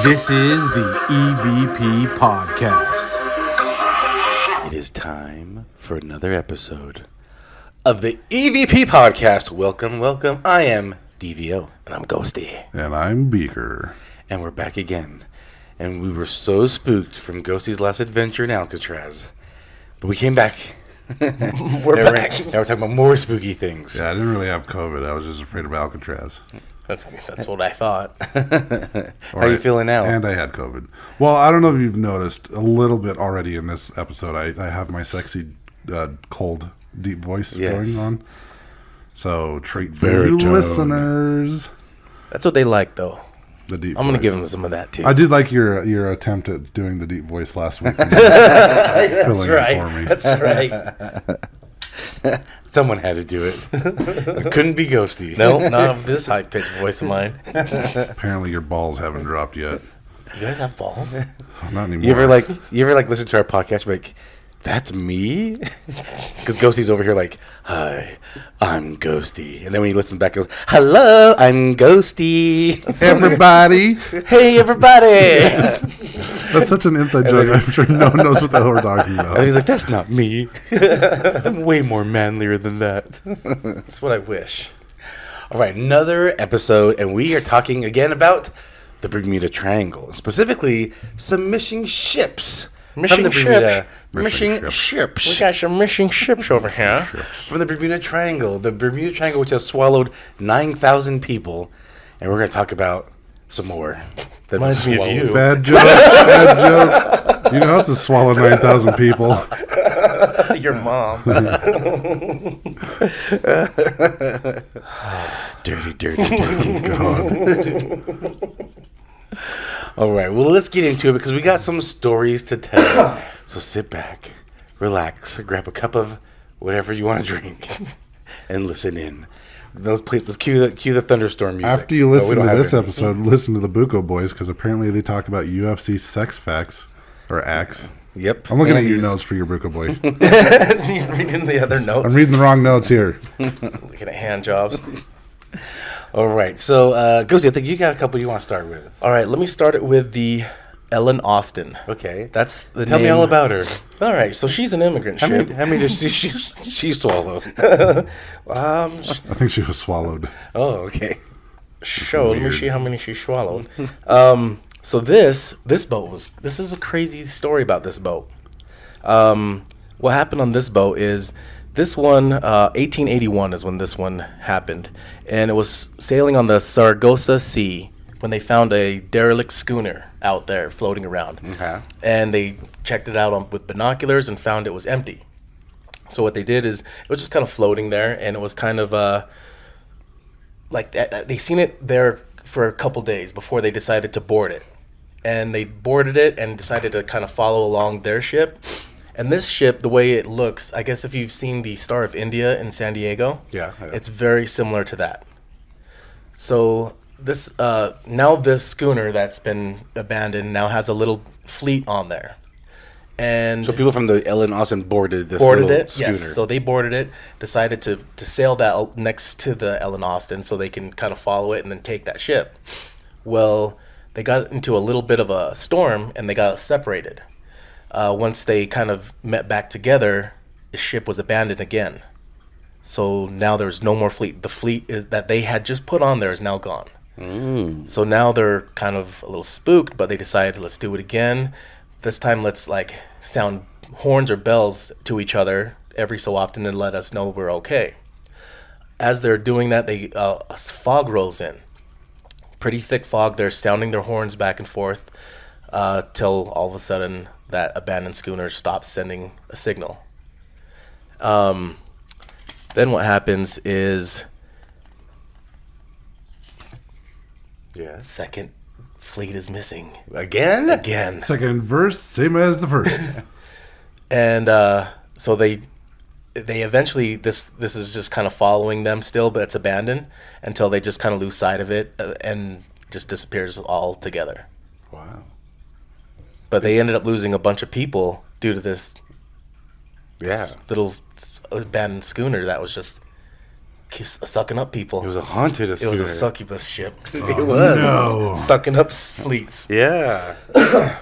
This is the EVP Podcast. It is time for another episode of the EVP Podcast. Welcome, welcome. I am DVO. And I'm Ghosty. And I'm Beaker. And we're back again. And we were so spooked from Ghosty's last adventure in Alcatraz. But we came back. We're back. Now we're talking about more spooky things. Yeah, I didn't really have COVID. I was just afraid of Alcatraz. That's what I thought. How are you feeling now? And I had COVID. Well, I don't know if you've noticed a little bit already in this episode. I have my sexy, cold, deep voice going on. So treat for you listeners. That's what they like, though. The deep. I'm going to voice. give them some of that too. I did like your attempt at doing the deep voice last week. That's filling right. it for me. That's right. Someone had to do it. It couldn't be Ghosty. No, not of this high-pitched voice of mine. Apparently your balls haven't dropped yet. You guys have balls? Not anymore. You ever listen to our podcast? Like, that's me? Because Ghosty's over here like, hi, I'm Ghosty. And then when he listens back, he goes, hello, I'm Ghosty. Everybody. Hey, everybody. That's such an inside joke. I'm sure no one knows what the hell we're talking about. And he's like, that's not me. I'm way more manlier than that. That's what I wish. All right, another episode, and we are talking again about the Bermuda Triangle, specifically some missing ships. Missing from the Bermuda, Missing missing ships. We got some missing ships over here. From the Bermuda Triangle. The Bermuda Triangle, which has swallowed 9,000 people. And we're going to talk about some more. That Reminds me of swallowed. you. Bad joke. Bad joke. You know how to swallow 9,000 people. Your mom. Dirty, dirty, dirty. God. All right, well, let's get into it because we got some stories to tell. So sit back, relax, grab a cup of whatever you want to drink, and listen in. Let's cue the thunderstorm music. After you listen No, we to don't this have it. episode, listen to the Bucco Boys because apparently they talk about UFC sex facts or acts. Yep. I'm looking at And your these- notes for your Bucco Boy. You're reading the other I'm notes. reading the wrong notes here. Looking at hand jobs. All right, so Ghosty, I think you got a couple you want to start with. All right, let me start it with the Ellen Austin. Okay. That's the Tell me name. all about her. All right, so she's an immigrant How ship. many does she swallow? I think she was swallowed. Oh, okay. Show. Let me Weird. see how many she swallowed. So this boat was. This is a crazy story about this boat. What happened on this boat is this one. 1881 is when this one happened, and it was sailing on the Saragossa Sea when they found a derelict schooner out there floating around, Okay. and they checked it out with binoculars and found it was empty. So what they did is it was just kind of floating there, and it was kind of like they seen it there for a couple days before they decided to board it. And they boarded it and decided to kind of follow along their ship. And this ship, the way it looks, I guess if you've seen the Star of India in San Diego, Yeah. it's very similar to that. So this now this schooner that's been abandoned now has a little fleet on there. And So people from the Ellen Austin boarded this boarded little it. schooner. Yes. So they boarded it, decided to sail that next to the Ellen Austin so they can kind of follow it and then take that ship. Well, they got into a little bit of a storm and they got separated. Once they kind of met back together, the ship was abandoned again. So now there's no more fleet. The fleet that they had just put on there is now gone. So now they're kind of a little spooked, but they decided, let's do it again. This time let's like sound horns or bells to each other every so often and let us know we're okay. As they're doing that, they fog rolls in. Pretty thick fog. They're sounding their horns back and forth till all of a sudden that abandoned schooner stops sending a signal. Then what happens is second fleet is missing again. Second verse, same as the first. And so they eventually this is just kind of following them still, but it's abandoned until they just kind of lose sight of it and just disappears altogether. Wow. But they ended up losing a bunch of people due to this Yeah. little abandoned schooner that was just sucking up people. It was a haunted It was a succubus ship. It was. No. Sucking up fleets. Yeah. Yeah,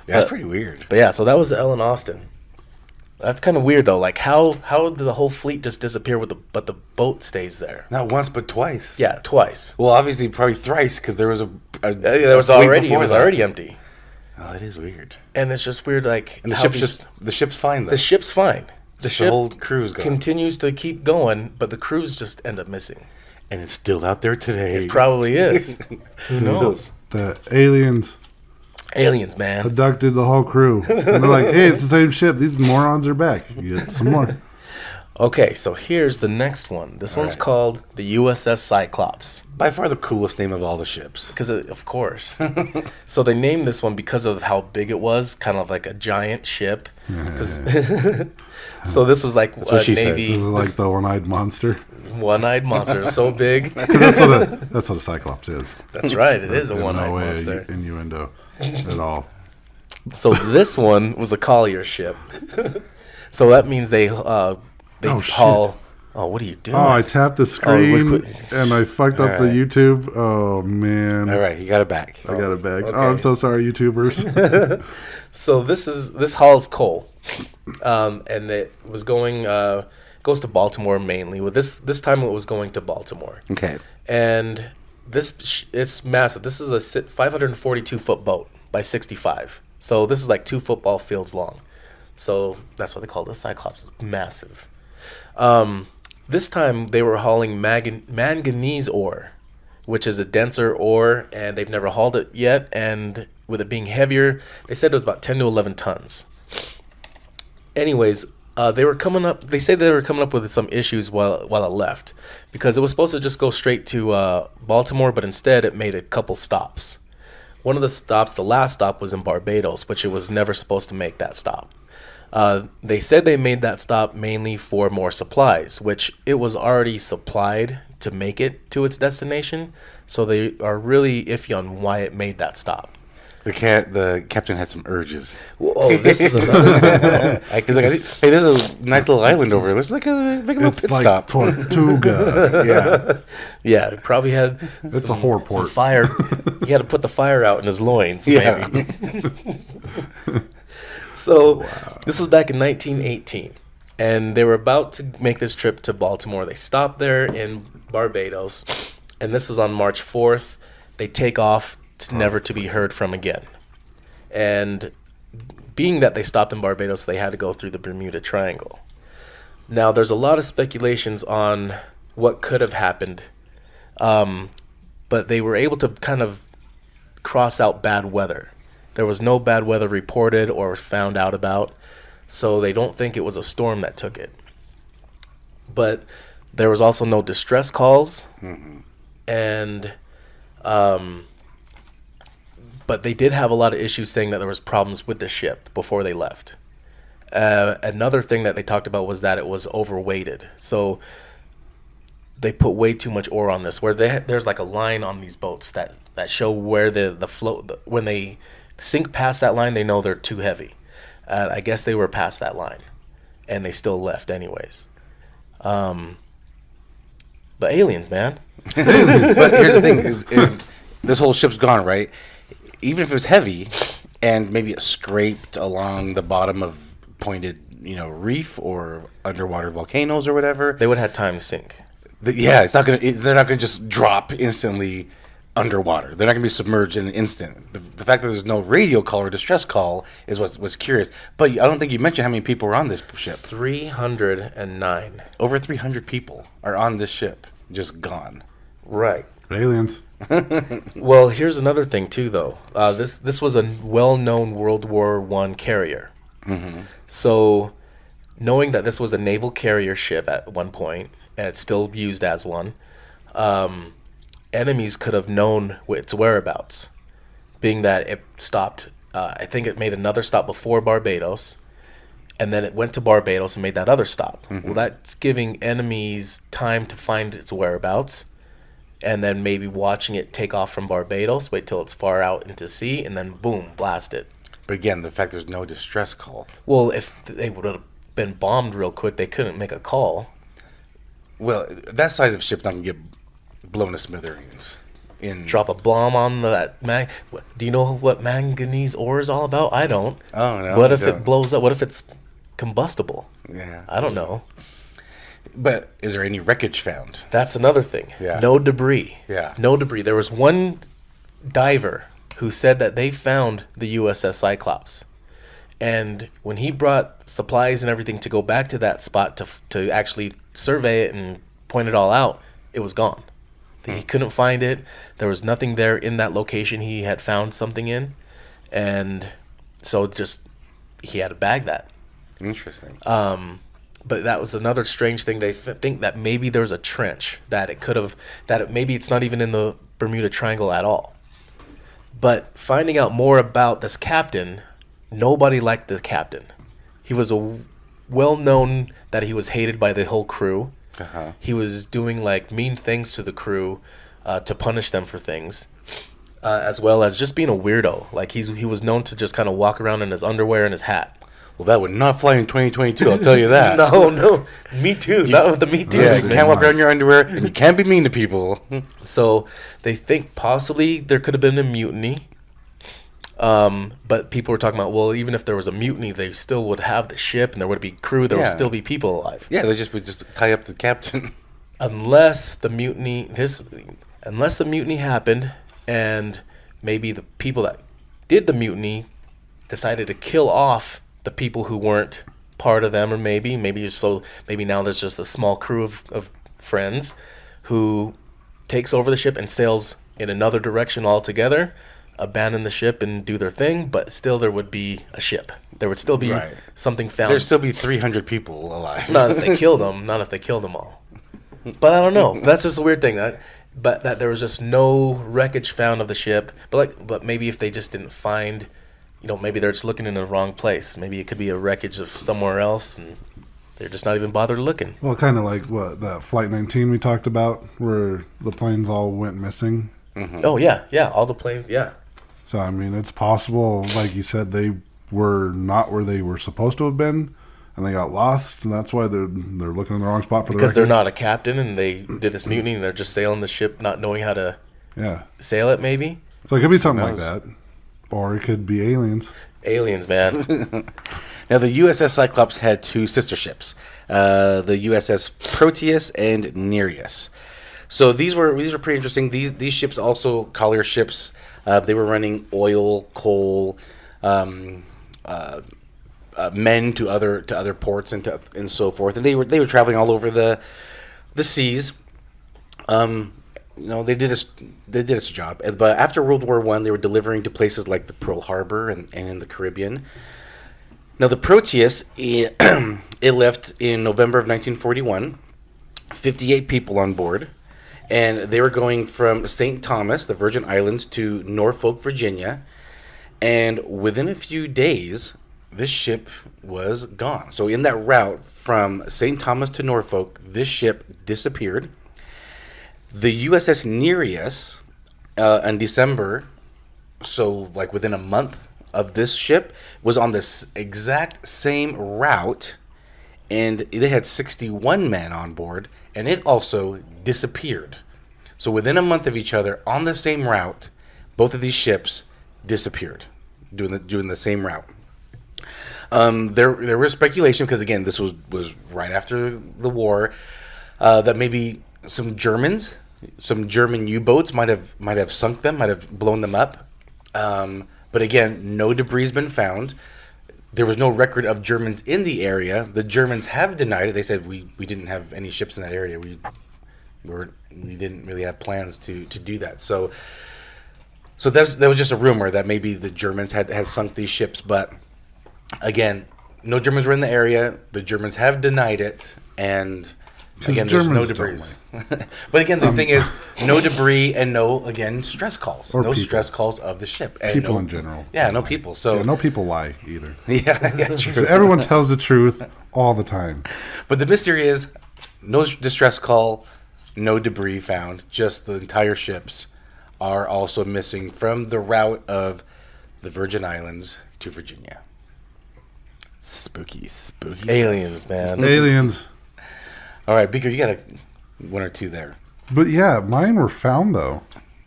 that's pretty weird. But yeah, so that was the Ellen Austin. That's kind of weird though. Like how did the whole fleet just disappear but the boat stays there? Not once, but twice. Yeah, twice. Well, obviously, probably thrice because there was It was already empty. Oh, that is weird. And it's just weird, like And the ship's fine though. The ship's fine. The ship whole crew's gone. continues to keep going, but the crews just end up missing. And it's still out there today. It probably is. Who knows? The aliens Aliens, man. abducted the whole crew. And they're like, hey, it's the same ship. These morons are back. You get some more. Okay, so here's the next one. This one's called the USS Cyclops. By far the coolest name of all the ships. Because, of course. So they named this one because of how big it was, kind of like a giant ship. So this was like a Navy. This is like the one-eyed monster. One-eyed monster, so big. That's what a Cyclops is. That's right, it is a In one-eyed no way monster. innuendo at all. So this one was a collier ship. So that means they haul. Oh, what are you doing? Oh, I tapped the screen and I fucked up the YouTube. Oh man! All right, you got it back. I got it back. Okay. Oh, I'm so sorry, YouTubers. So this hauls coal, and it was going goes to Baltimore mainly. With this time it was going to Baltimore. Okay. And it's massive. This is a 542 foot boat by 65. So this is like 2 football fields long. So that's what they call the Cyclops. It's massive. This time they were hauling manganese ore, which is a denser ore, and they've never hauled it yet. And with it being heavier, they said it was about 10 to 11 tons. Anyways, they were coming up. They say they were coming up with some issues while it left, because it was supposed to just go straight to Baltimore, but instead it made a couple stops. One of the stops, the last stop, was in Barbados, which it was never supposed to make that stop. They said they made that stop mainly for more supplies, which it was already supplied to make it to its destination. So they are really iffy on why it made that stop. The captain had some urges. Oh, this is another thing. He's like, hey, there's a nice little island over here. Let's make a little It's pit like stop. Tortuga. Yeah. Yeah, it probably had It's a whore port. some fire. He had to put the fire out in his loins, Yeah. maybe. So this was back in 1918, and they were about to make this trip to Baltimore. They stopped there in Barbados, and this was on March 4th. They take off never to be heard from again. And being that they stopped in Barbados, they had to go through the Bermuda Triangle. Now, there's a lot of speculations on what could have happened, but they were able to kind of cross out bad weather. There was no bad weather reported or found out about, so they don't think it was a storm that took it. But there was also no distress calls, and but they did have a lot of issues saying that there was problems with the ship before they left. Another thing that they talked about was that it was overweighted. So they put way too much ore on this, where there's like a line on these boats that show where the float, when they sink past that line, they know they're too heavy. I guess they were past that line, and they still left anyways. But aliens, man. But here's the thing: is this whole ship's gone, right? Even if it's heavy, and maybe it scraped along the bottom of pointed, reef or underwater volcanoes or whatever, They would have had time to sink. They're not gonna just drop instantly underwater. They're not gonna be submerged in an instant. The fact that there's no radio call or distress call is what's curious. But I don't think you mentioned how many people were on this ship. 309. Over 300 people are on this ship, just gone. Right. Aliens. Well, here's another thing too, though. This was a well-known World War I carrier. So, knowing that this was a naval carrier ship at one point, and it's still used as one, enemies could have known its whereabouts, being that it stopped. I think it made another stop before Barbados, and then it went to Barbados and made that other stop. Well, that's giving enemies time to find its whereabouts, and then maybe watching it take off from Barbados, wait till it's far out into sea, and then boom, blast it. But again, the fact there's no distress call. Well, if they would have been bombed real quick, they couldn't make a call. Well, that size of ship's not going to get blown to smithereens. Drop a bomb on that do you know what manganese ore is all about? I don't. Oh, no. What if it blows up? What if it's combustible? Yeah. I don't know. But is there any wreckage found? That's another thing. Yeah. No debris. Yeah. No debris. There was one diver who said that they found the USS Cyclops. And when he brought supplies and everything to go back to that spot to actually survey it and point it all out, it was gone. He couldn't find it. There was nothing there in that location he had found something in. And so he had to bag that. Interesting. But that was another strange thing. They think that maybe there's a trench that it could have, maybe it's not even in the Bermuda Triangle at all. But finding out more about this captain, nobody liked the captain. He was well known that he was hated by the whole crew. Uh-huh. He was doing like mean things to the crew to punish them for things, as well as just being a weirdo. Like he was known to just kind of walk around in his underwear and his hat. Well, that would not fly in 2022, I'll tell you that. No. Me too. That was the Me Too. Yeah, you can't walk around in your underwear, and you can't be mean to people. So they think possibly there could have been a mutiny. But people were talking about, well, even if there was a mutiny, they still would have the ship, and there would be crew. There would still be people alive. Yeah, they would just tie up the captain. Unless the mutiny happened, and maybe the people that did the mutiny decided to kill off the people who weren't part of them, or maybe now there's just a small crew of friends who takes over the ship and sails in another direction altogether, abandon the ship and do their thing, but still there would be a ship. There would still be something found. There'd still be 300 people alive. Not if they killed them. Not if they killed them all. But I don't know. That's just a weird thing. That there was just no wreckage found of the ship. But maybe if they just didn't find, maybe they're just looking in the wrong place. Maybe it could be a wreckage of somewhere else, and they're just not even bothered looking. Well, kind of like that Flight 19 we talked about, where the planes all went missing. Mm-hmm. Oh yeah, all the planes, yeah. So I mean, it's possible, like you said, they were not where they were supposed to have been, and they got lost, and that's why they're looking in the wrong spot for because they're not a captain, and they did this mutiny, and they're just sailing the ship, not knowing how to sail it. Maybe. So it could be something like that, or it could be aliens. Aliens, man. Now the USS Cyclops had two sister ships, the USS Proteus and Nerius. So these were pretty interesting. These ships also collier ships. They were running oil, coal, men to other ports and so forth, and they were traveling all over the seas. They did its job. But after World War I, they were delivering to places like the Pearl Harbor and in the Caribbean. Now the Proteus, it left in November of 1941, 58 people on board. And they were going from St. Thomas, the Virgin Islands, to Norfolk, Virginia. And within a few days, this ship was gone. So in that route from St. Thomas to Norfolk, this ship disappeared. The USS Nerius, in December, so like within a month of this ship, was on this exact same route. And they had 61 men on board. And it also disappeared. So within a month of each other, on the same route, both of these ships disappeared, doing the same route. There was speculation, because again, this was right after the war, that maybe some German U-boats might have sunk them, might have blown them up. But again, no debris has been found. There was no record of Germans in the area. The Germans have denied it. They said we didn't have any ships in that area. We didn't really have plans to do that. So that was just a rumor that maybe the Germans had sunk these ships. But again, no Germans were in the area. The Germans have denied it, and again, there's no debris. But again, the thing is, no debris and no, again, stress calls. No stress calls of the ship. And people in general. Yeah, no people. So no people lie either. Yeah, true. So everyone tells the truth all the time. But the mystery is, no distress call, no debris found. Just the entire ships are also missing from the route of the Virgin Islands to Virginia. Spooky. Aliens, man. Aliens. All right, Beaker, you got a one or two there. But yeah, mine were found though.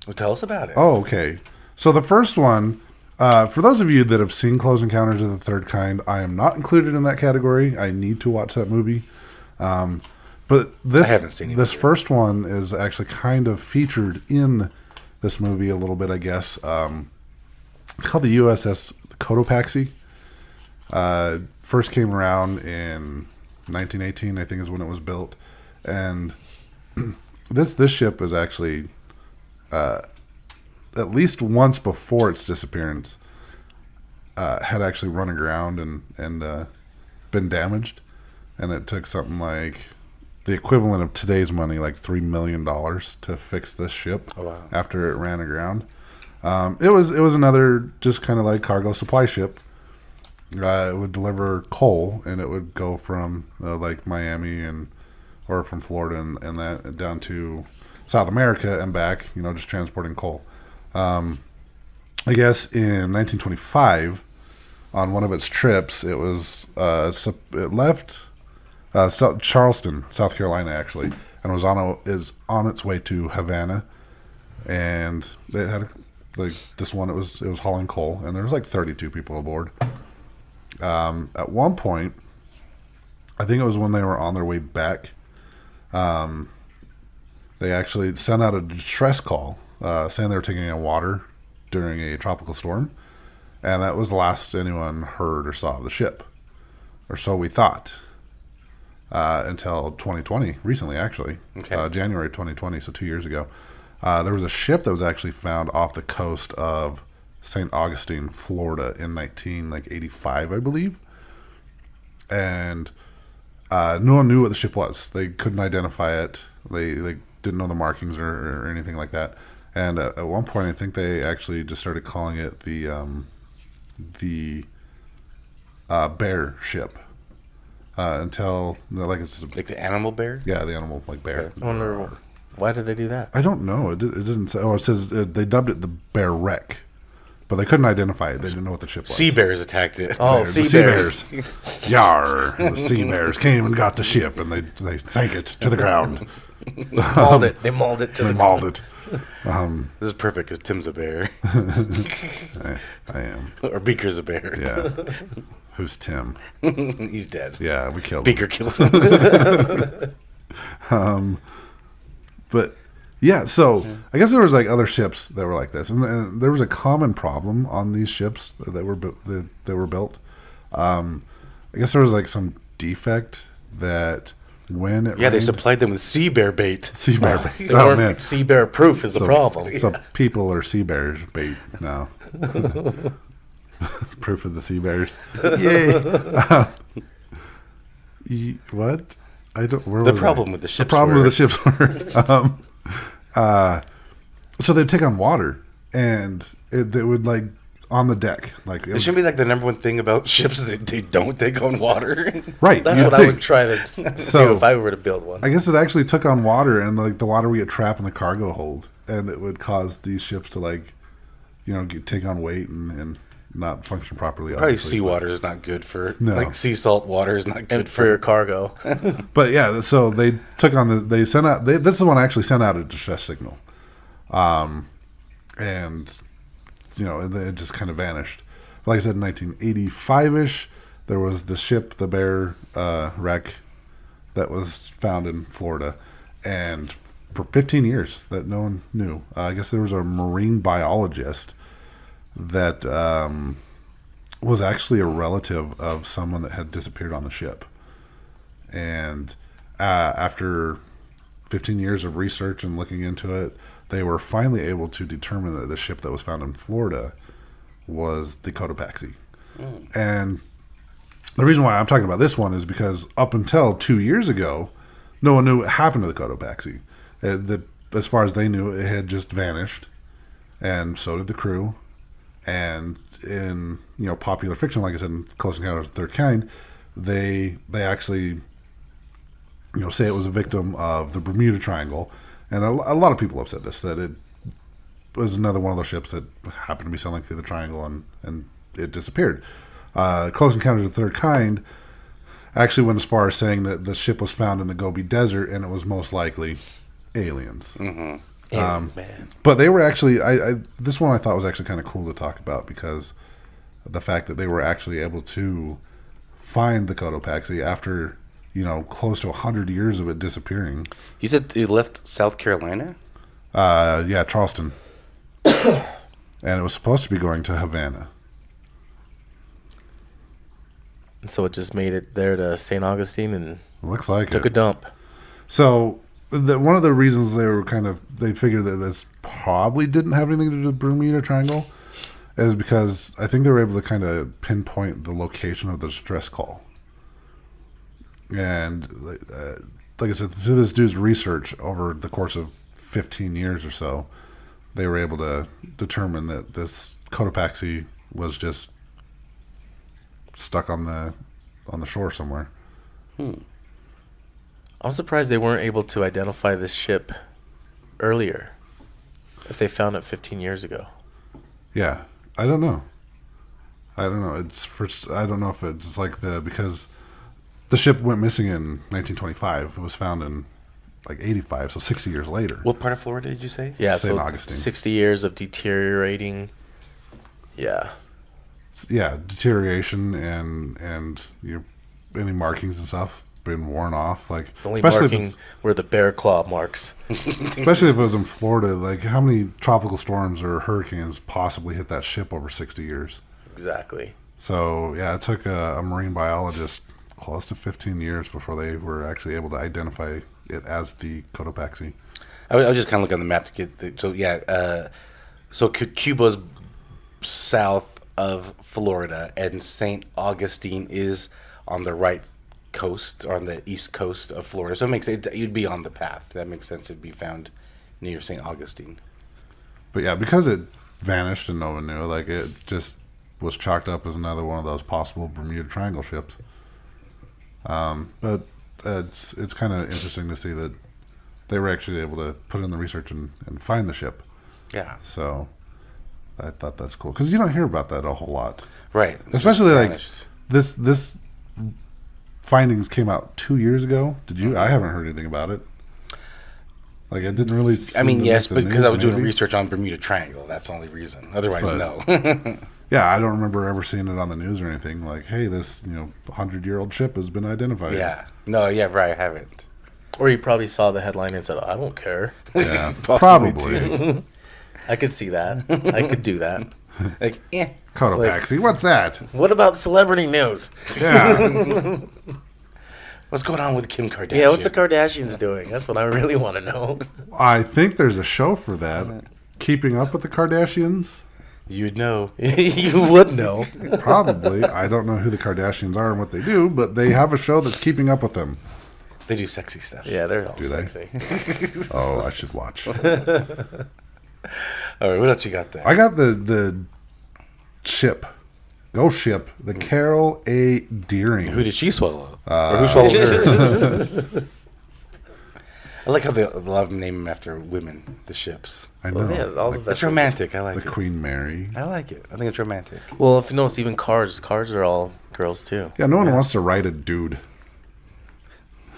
Well, tell us about it. Oh, okay. So the first one, for those of you that have seen Close Encounters of the Third Kind, I am not included in that category. I need to watch that movie. But this, I haven't seen it this either. first one is actually kind of featured in this movie a little bit, I guess. It's called the USS Cotopaxi. First came around in 1918, I think is when it was built. And this ship is actually, at least once before its disappearance, had actually run aground and been damaged. And it took something like the equivalent of today's money, like $3 million to fix this ship. Oh, wow. After it ran aground. It was another just kind of like cargo supply ship. It would deliver coal, and it would go from like Miami or from Florida and that down to South America and back. Just transporting coal. I guess in 1925, on one of its trips, it left Charleston, South Carolina, actually, and was on its way to Havana, and they had this one. It was hauling coal, and there was like 32 people aboard. At one point, I think it was when they were on their way back, they actually sent out a distress call saying they were taking in water during a tropical storm, and that was the last anyone heard or saw of the ship, or so we thought, until 2020, recently actually. Okay. January 2020, so 2 years ago. There was a ship that was actually found off the coast of St. Augustine, Florida in 1985, I believe. And no one knew what the ship was. They couldn't identify it. They didn't know the markings or anything like that. And at one point, I think they actually just started calling it the bear ship. Until it's Like the animal bear? yeah, the animal like bear. I wonder why did they do that? I don't know. It doesn't say. Oh, it says they dubbed it the bear wreck, but they couldn't identify it. They didn't know what the ship was. Sea bears attacked it. Oh, The sea bears. Yar! The sea bears came and got the ship, and they sank it to the ground. Mauled it. They mauled it to They the mauled it. This is perfect because Tim's a bear. I am. Or Beaker's a bear. Yeah. Who's Tim? He's dead. Yeah, we killed him. Beaker kills him. But yeah, so I guess there was like other ships that were like this, and there was a common problem on these ships that were built. I guess there was like some defect that when it Yeah, they rained, supplied them with sea bear bait. sea bear bait. They weren't sea bear proof is the problem. So people are sea bears bait now. Proof of the sea bears. Yay! What? I don't. Where The was problem I? with the The ships problem were- with the ships were. So they'd take on water, and they would like on the deck, like It shouldn't be like the number one thing about ships is that they don't take on water. right. That's you'd what I think. would try to So- do if I were to build one. I guess it actually took on water, and like the water would get trapped in the cargo hold, and it would cause these ships to take on weight and not function properly. Probably obviously, seawater is not good for No. like sea salt water is not good And for your cargo. But yeah, so they took on this is the one actually sent out a distress signal, and it just kind of vanished. Like I said, in 1985-ish, there was the ship, the Bear wreck, that was found in Florida, and for 15 years that no one knew. I guess there was a marine biologist that was actually a relative of someone that had disappeared on the ship. And after 15 years of research and looking into it, they were finally able to determine that the ship that was found in Florida was the Cotopaxi. And the reason why I'm talking about this one is because up until 2 years ago, no one knew what happened to the Cotopaxi. As far as they knew, it had just vanished, and so did the crew. And in popular fiction, like I said, in Close Encounters of the Third Kind, they actually say it was a victim of the Bermuda Triangle, and a lot of people have said this, that it was another one of those ships that happened to be sailing through the triangle and it disappeared. Close Encounters of the Third Kind actually went as far as saying that the ship was found in the Gobi Desert and it was most likely aliens. Mm-hmm. Man. But they were actually, this one I thought was actually kind of cool to talk about because of the fact that they were actually able to find the Cotopaxi after, close to 100 years of it disappearing. You said you left South Carolina? Yeah, Charleston. And it was supposed to be going to Havana. And so it just made it there to St. Augustine and Looks like took a dump. So one of the reasons they figured that this probably didn't have anything to do with the Bermuda Triangle is because I think they were able to kind of pinpoint the location of the distress call. And like I said, through this dude's research over the course of 15 years or so, they were able to determine that this Cotopaxi was just stuck on the shore somewhere. I'm surprised they weren't able to identify this ship earlier if they found it 15 years ago. Yeah, I don't know. I don't know if it's like because the ship went missing in 1925. It was found in like 85, so 60 years later. What part of Florida did you say? Yeah, St. so Augustine. 60 years of deteriorating. Yeah. Yeah, deterioration and any markings and stuff been worn off. Like The only especially marking were the bear claw marks. especially if it was in Florida. Like how many tropical storms or hurricanes possibly hit that ship over 60 years? Exactly. So yeah, it took a marine biologist close to 15 years before they were actually able to identify it as the Cotopaxi. I was just kind of looking on the map to get so Cuba's south of Florida, and St. Augustine is on the right coast, or on the east coast of Florida. So it makes it, you'd be on the path. That makes sense. It'd be found near St. Augustine. But yeah, because it vanished and no one knew, like it just was chalked up as another one of those possible Bermuda Triangle ships. But it's kind of interesting to see that they were actually able to put in the research and find the ship. Yeah. So I thought that's cool because you don't hear about that a whole lot, Right. especially like Vanished. this findings came out 2 years ago. Did you? I haven't heard anything about it. Like it didn't really. I mean, yes, but because I was doing research on Bermuda Triangle. That's the only reason. Otherwise, no. Yeah, I don't remember ever seeing it on the news or anything. Like, hey, this 100-year-old ship has been identified. Yeah. No. Yeah. Right. I haven't. Or you probably saw the headline and said, I don't care. Yeah, Possibly probably. I could see that. I could do that. Like, Cotopaxi, what's that? What about celebrity news? Yeah. What's going on with Kim Kardashian? Yeah, what's the Kardashians doing? That's what I really want to know. I think there's a show for that. Keeping Up with the Kardashians? You'd know. You would know. Probably. I don't know who the Kardashians are and what they do, but they have a show that's keeping up with them. They do sexy stuff. Yeah, they're all Do they? sexy. Oh, I should watch. All right. What else you got there? I got the ship. Ghost ship. The Carol A. Deering. Who did she swallow? Or who swallowed her? I like how they love name them after women, the ships. I know. Well, yeah, all the It's vessels. romantic. I like The it. Queen Mary. I like it. I think it's romantic. Well, if you notice, even cars are all girls too. Yeah, no one wants to ride a dude.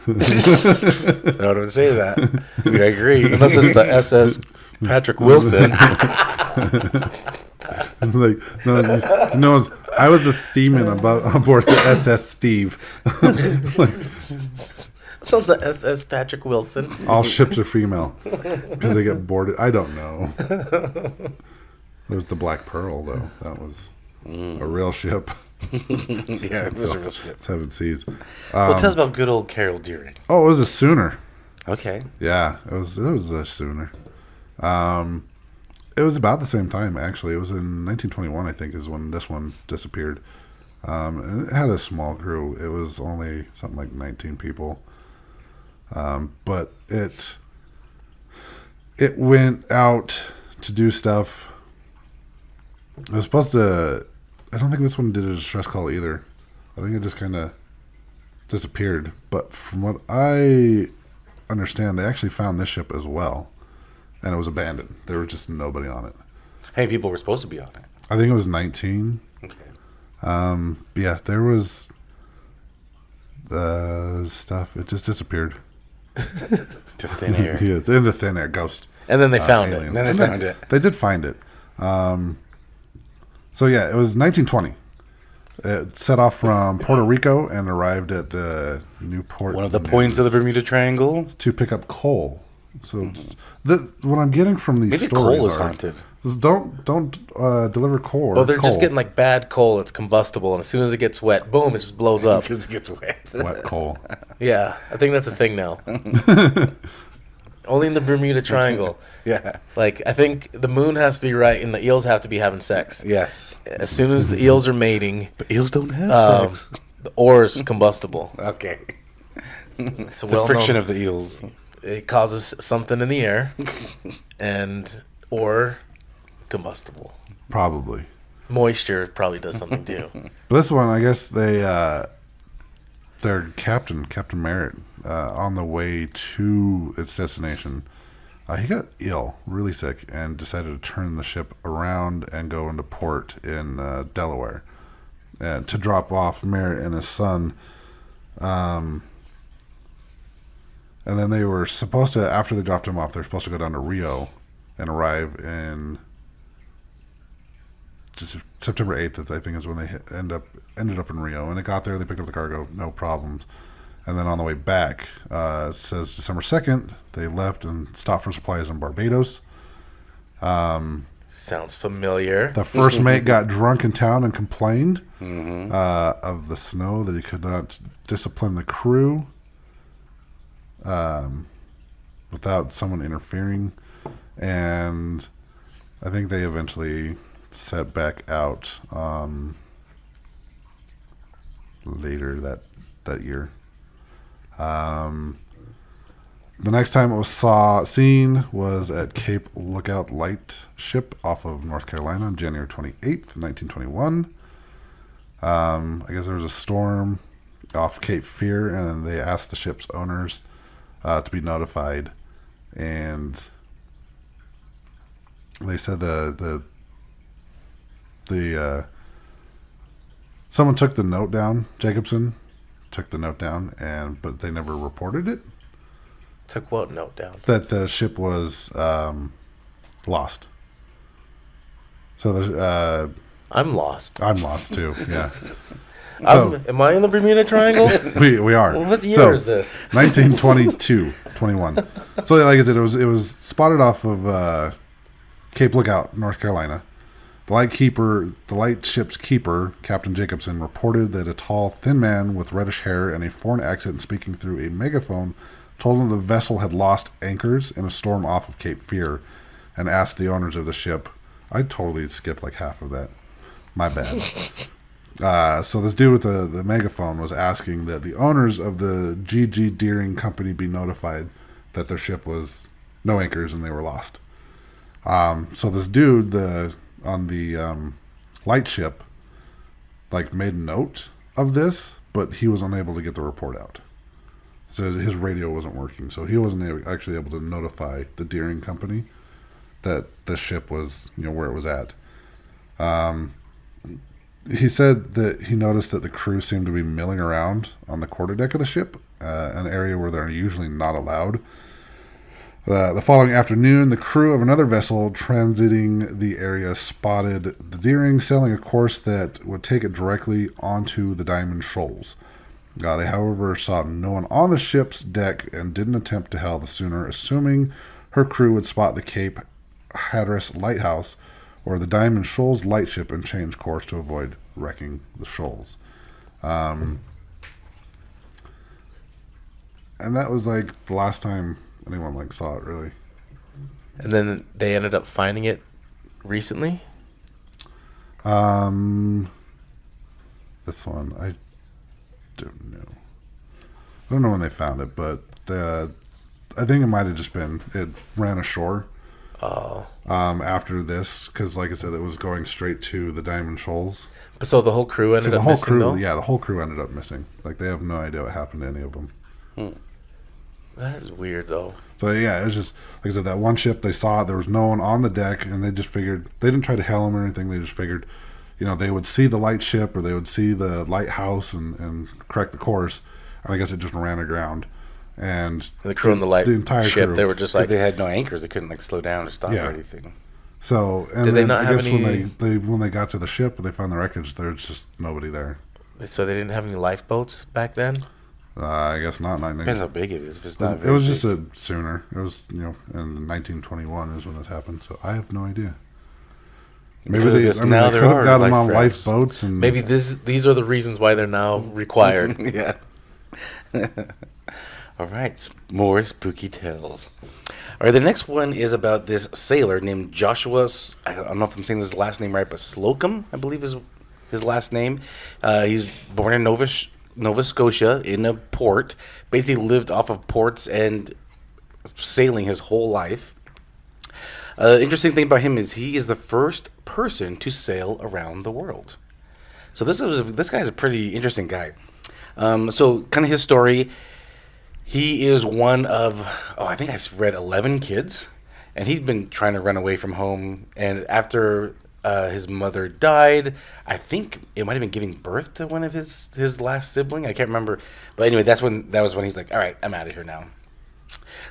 I don't say that. I agree. Unless it's the SS Patrick Wilson. It's like no one's. I was the seaman aboard the SS Steve. Like, It's on the SS Patrick Wilson. all ships are female because they get boarded. I don't know. There's the Black Pearl though. That was a real ship. Yeah, it's a real ship. Seven Seas. Well, tell us about good old Carol Deering. Oh, it was a Sooner. Okay. Yeah, it was a Sooner. It was about the same time actually. It was in 1921, I think, is when this one disappeared. And it had a small crew. It was only something like 19 people. But it went out to do stuff. It was supposed to. I don't think this one did a distress call either. I think it just kind of disappeared. But from what I understand, they actually found this ship as well, and it was abandoned. There was just nobody on it. How many people were supposed to be on it? I think it was 19. Okay. Yeah, there was stuff. It just disappeared. To thin air. Yeah, it's into thin air. Ghost. And then they found aliens. it. Then they found it. They did find it. So yeah, it was 1920. It set off from Puerto Rico and arrived at the Newport. One of the points of the Bermuda Triangle. To pick up coal. So what I'm getting from these Maybe stories coal is are, haunted. Don't deliver coal. Well, they're just getting like bad coal. It's combustible, and as soon as it gets wet, boom, it just blows up. Because it gets wet. Wet coal. Yeah, I think that's a thing now. Only in the Bermuda Triangle. Yeah. Like, I think the moon has to be right, and the eels have to be having sex. Yes. As soon as the eels are mating, But eels don't have sex. the ore is combustible. Okay. It's The friction of the eels. It causes something in the air, and or combustible. Probably. Moisture probably does something too. But this one, I guess their Captain Merritt, on the way to its destination, he got ill, really sick, and decided to turn the ship around and go into port in Delaware to drop off Merritt and his son. And then they were supposed to, after they dropped him off, they were supposed to go down to Rio and arrive in September 8th, I think, is when they ended up in Rio. And they got there, they picked up the cargo, no problems. And then on the way back, it says December 2nd, they left and stopped for supplies in Barbados. Sounds familiar. The first mate got drunk in town and complained of the snow, that he could not discipline the crew without someone interfering. And I think they eventually set back out later that year. The next time it was seen was at Cape Lookout Lightship off of North Carolina on January 28th, 1921. I guess there was a storm off Cape Fear, and they asked the ship's owners to be notified. And they said someone took the note down. Jacobson took the note down, but they never reported it. Took what note down? That the ship was lost. So I'm lost. I'm lost too. Yeah. Am I in the Bermuda Triangle? we are. Well, what year is this? 1922, 21. So like I said, it was spotted off of Cape Lookout, North Carolina. The lightship's keeper, Captain Jacobson, reported that a tall, thin man with reddish hair and a foreign accent speaking through a megaphone told him the vessel had lost anchors in a storm off of Cape Fear, and asked the owners of the ship. I totally skipped like half of that. My bad. So this dude with the megaphone was asking that the owners of the G.G. Deering Company be notified that their ship was no anchors and they were lost. So this dude on the lightship made note of this, but he was unable to get the report out. So his radio wasn't working, so he wasn't actually able to notify the Deering Company that the ship was, where it was at. He said that he noticed that the crew seemed to be milling around on the quarterdeck of the ship, an area where they're usually not allowed. The following afternoon, the crew of another vessel transiting the area spotted the Deering sailing a course that would take it directly onto the Diamond Shoals. They, however, saw no one on the ship's deck and didn't attempt to hail the schooner, assuming her crew would spot the Cape Hatteras lighthouse or the Diamond Shoals lightship and change course to avoid wrecking the shoals. And that was the last time anyone saw it, really. And then they ended up finding it recently? This one, I don't know. I don't know when they found it, but I think it might have just been it ran ashore. Oh. After this, because like I said, it was going straight to the Diamond Shoals. So the whole crew ended up missing, though? Yeah, the whole crew ended up missing. They have no idea what happened to any of them. That is weird, though. So yeah, it was just, like I said, that one ship, they saw it, there was no one on the deck, and they just figured, they didn't try to hail them or anything, they just figured, they would see the light ship or they would see the lighthouse and correct the course, and I guess it just ran aground. And the crew on the entire ship, crew, they were just like, they had no anchors. They couldn't like slow down or stop or anything. So, and did then they not I have guess any... when they got to the ship, they found the wreckage. There's just nobody there. So they didn't have any lifeboats back then? I guess not. Depends how big it is. If it's not it was big. just sooner. It was, in 1921 is when this happened. So I have no idea. Maybe they could have got them on lifeboats. And maybe these are the reasons why they're now required. Yeah. All right. More spooky tales. All right. The next one is about this sailor named Joshua. I don't know if I'm saying his last name right, but Slocum, I believe is his last name. He's born in Nova Scotia in a port. Basically lived off of ports and sailing his whole life. Interesting thing about him is he is the first person to sail around the world. So this guy is a pretty interesting guy. So kind of his story. He is one of, I think I read 11 kids, and he's been trying to run away from home. And after his mother died, I think it might have been giving birth to one of his last sibling. I can't remember, but anyway, that was when he's like, all right, I'm out of here now.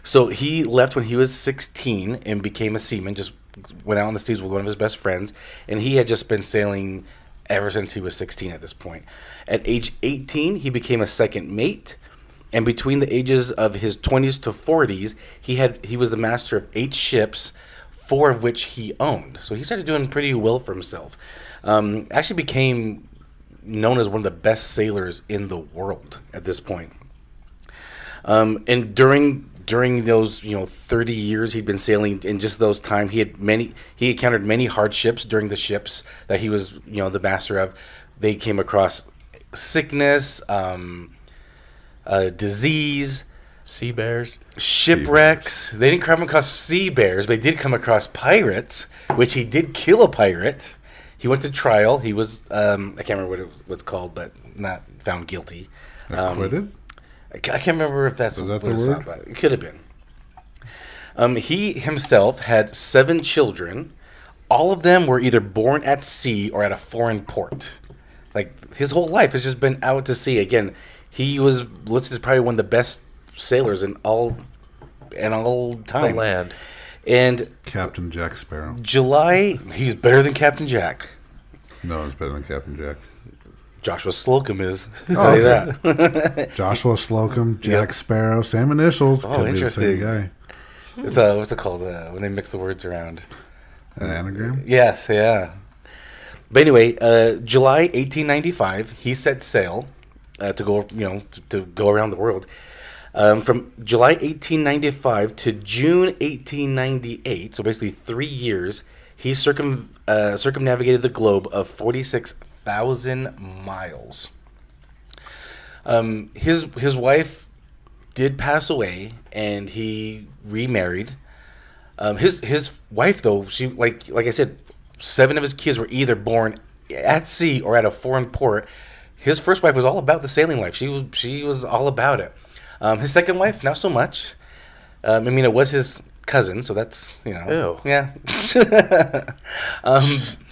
So he left when he was 16 and became a seaman. Just went out on the seas with one of his best friends, and he had just been sailing ever since he was 16 at this point. At age 18, he became a second mate. And between the ages of his 20s to 40s, he was the master of 8 ships, 4 of which he owned. So he started doing pretty well for himself. Actually became known as one of the best sailors in the world at this point. And during those 30 years he'd been sailing, in just those time he encountered many hardships during the ships that he was the master of. They came across sickness, disease, sea bears, shipwrecks. They didn't come across sea bears, but they did come across pirates, which he did kill a pirate. He went to trial. He was I can't remember what it was called, but not found guilty. Acquitted? I can't remember if that's the word. It could have been. He himself had 7 children. All of them were either born at sea or at a foreign port. Like his whole life has just been out to sea. Again, he was listed as probably one of the best sailors in all time. The land. And Captain Jack Sparrow. He's better than Captain Jack. No, he's better than Captain Jack. Joshua Slocum is. I'll tell you that. Joshua Slocum, Jack Sparrow, same initials. Could be the same guy. It's what's it called when they mix the words around? An anagram? Yes, yeah. But anyway, July 1895, he set sail to go, to go around the world. From July 1895 to June 1898, so basically 3 years, he circumnavigated the globe of 46,000 miles. His wife did pass away, and he remarried. His wife, though, she like I said, 7 of his kids were either born at sea or at a foreign port. His first wife was all about the sailing life. She was all about it. His second wife, not so much. It was his cousin, so that's Ew. Yeah.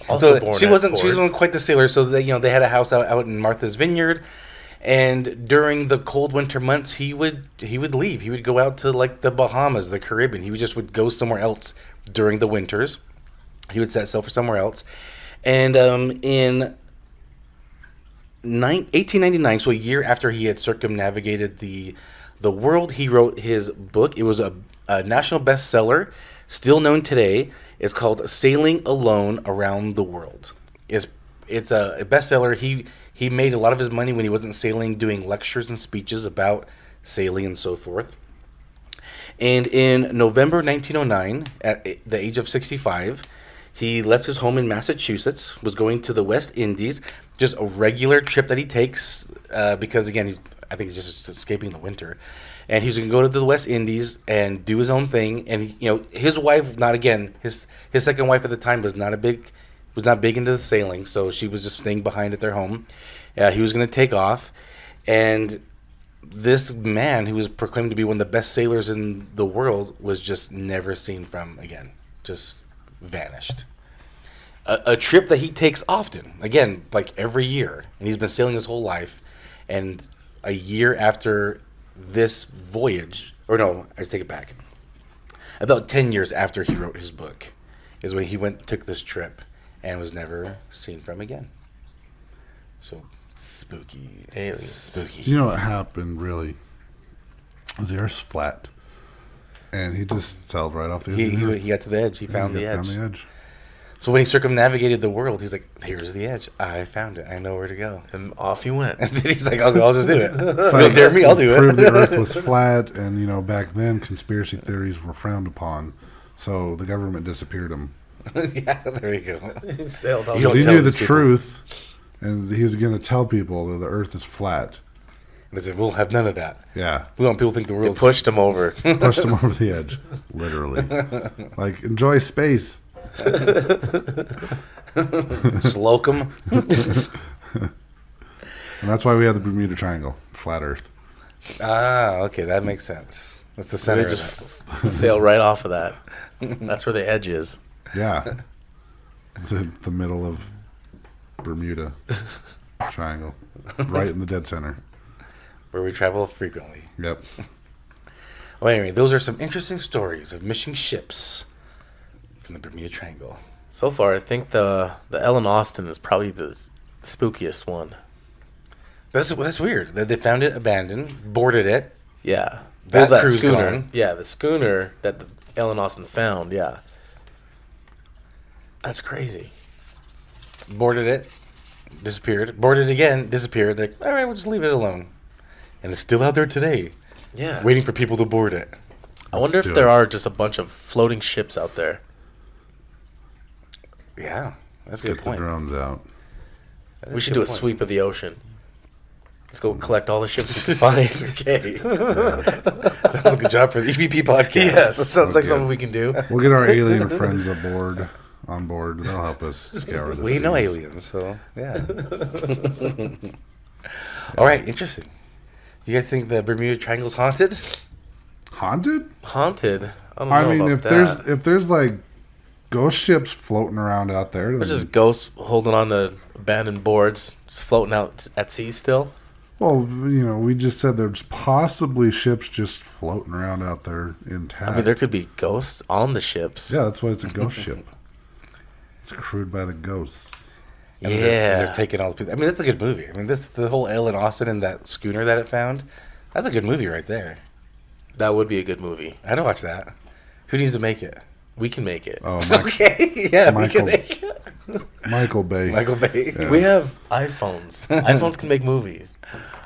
Also so born she at wasn't port. quite the sailor. So they had a house out in Martha's Vineyard, and during the cold winter months, he would leave. He would go out to like the Bahamas, the Caribbean. He would go somewhere else during the winters. He would set sail for somewhere else, and in 1899, so a year after he had circumnavigated the world, he wrote his book. It was a national bestseller, still known today. It's called Sailing Alone Around the World. It's a bestseller. He made a lot of his money when he wasn't sailing, doing lectures and speeches about sailing and so forth. And in November 1909, at the age of 65, he left his home in Massachusetts, was going to the West Indies, just a regular trip that he takes because, again, I think he's just escaping the winter. And he was going to go to the West Indies and do his own thing. And, his wife, his second wife at the time was not big into the sailing, so she was just staying behind at their home. He was going to take off. And this man, who was proclaimed to be one of the best sailors in the world, was just never seen from again. Just vanished. A trip that he takes often, again, like every year, and he's been sailing his whole life, and a year after this voyage, or no, I take it back. About 10 years after he wrote his book is when he took this trip and was never seen from again. So spooky. Aliens. Spooky. Do you know what happened, really? The Earth's flat. And he just sailed right off the edge. He got to the edge. He found the edge. Found the edge. So when he circumnavigated the world, he's like, here's the edge. I found it. I know where to go. And off he went. And then he's like, I'll just do it. Don't dare me, I'll do it. Proved the Earth was flat, and, you know, back then, conspiracy theories were frowned upon. So the government disappeared him. Yeah, there you go. He sailed off. You don't He tell knew the these people. truth, and he was going to tell people that the Earth is flat. And they said, we'll have none of that. Yeah. We want people to think the They world's... pushed him over. Pushed him over the edge. Literally. Like, enjoy space. Slocum. And that's why we have the Bermuda Triangle. Flat Earth. Ah, okay, that makes sense. That's the So center they of just it. sail right off of that. That's where the edge is. Yeah. It's in the middle of Bermuda Triangle. Right in the dead center. Where we travel frequently. Yep. Well, anyway, those are some interesting stories of missing ships from the Bermuda Triangle. So far, I think the Ellen Austin is probably the spookiest one. That's weird. They found it abandoned, boarded it. Yeah. That Well, crew's schooner. gone. Yeah, the schooner that the Ellen Austin found. Yeah. That's crazy. Boarded it, disappeared. Boarded again, disappeared. They're like, all right, we'll just leave it alone. And it's still out there today, Yeah. waiting for people to board it. I wonder Let's if do there it. are just a bunch of floating ships out there. Yeah, that's Let's a good get the point. drones out. That is We should good do a point. sweep of the ocean. Let's go collect all the ships we can find. Okay. Sounds like a job for the EVP podcast. Yes, sounds like Okay. something we can do. We'll get our alien friends on board. They'll help us scour the We know seas. aliens, so yeah. All right, interesting. Do you guys think the Bermuda Triangle's haunted? Haunted? Haunted. I don't know I mean, about if that. there's like ghost ships floating around out there, Or then, just ghosts holding on to abandoned boards, just floating out at sea still. well, you know, we just said there's possibly ships just floating around out there intact. I mean, there could be ghosts on the ships. Yeah, that's why it's a ghost ship. It's crewed by the ghosts. And Yeah. they're taking all the people. I mean, that's a good movie. I mean, the whole Ellen Austin and that schooner that it found. That's a good movie right there. That would be a good movie. I'd watch that. Who needs to make it? We can make it. Oh, Mike, Okay, yeah, we Michael- can make it. Michael Bay. Michael Bay. Yeah. We have iPhones. iPhones can make movies.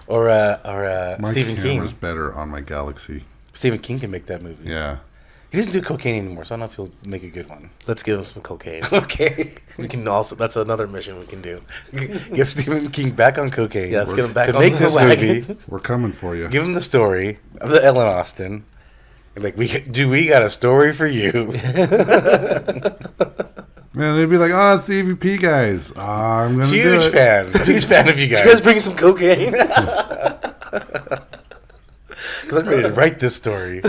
Or My Stephen camera's King. better on my Galaxy. Stephen King can make that movie. Yeah. He doesn't do cocaine anymore, so I don't know if he'll make a good one. Let's give him some cocaine. Okay. We can also. That's another mission we can do. Get Stephen King back on cocaine. Yeah, let's get him back to on make the this wagon. movie. We're coming for you. Give him the story of the Ellen Austin. And like, we got a story for you. Man, they'd be like, oh, it's the EVP guys. I'm going to do Huge it. fan. Huge fan of you Did guys. you guys bring some cocaine? Because I'm ready to write this story.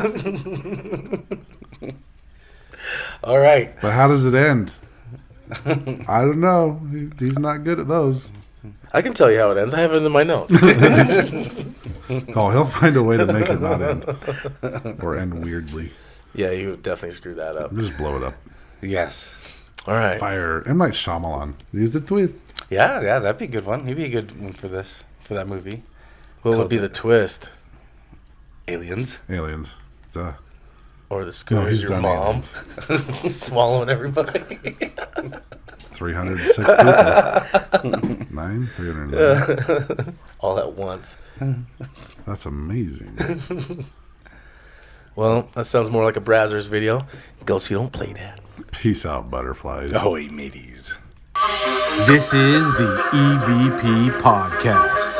All right. But how does it end? I don't know. He's not good at those. I can tell you how it ends. I have it in my notes. Oh, he'll find a way to make it not end. Or end weirdly. Yeah, you would definitely screw that up. Just blow it up. Yes. All right. Fire. M. Night Shyamalan. Use the twist. Yeah, that'd be a good one. He'd be a good one for that movie. What would be the twist? Aliens. Aliens. Duh. Or the schooner's he's your done mom swallowing everybody. 306 people. 309. All at once. That's amazing. Well, that sounds more like a Brazzers video. Ghosts, you don't play that. Peace out, butterflies. Ahoy, mateys. This is the EVP Podcast.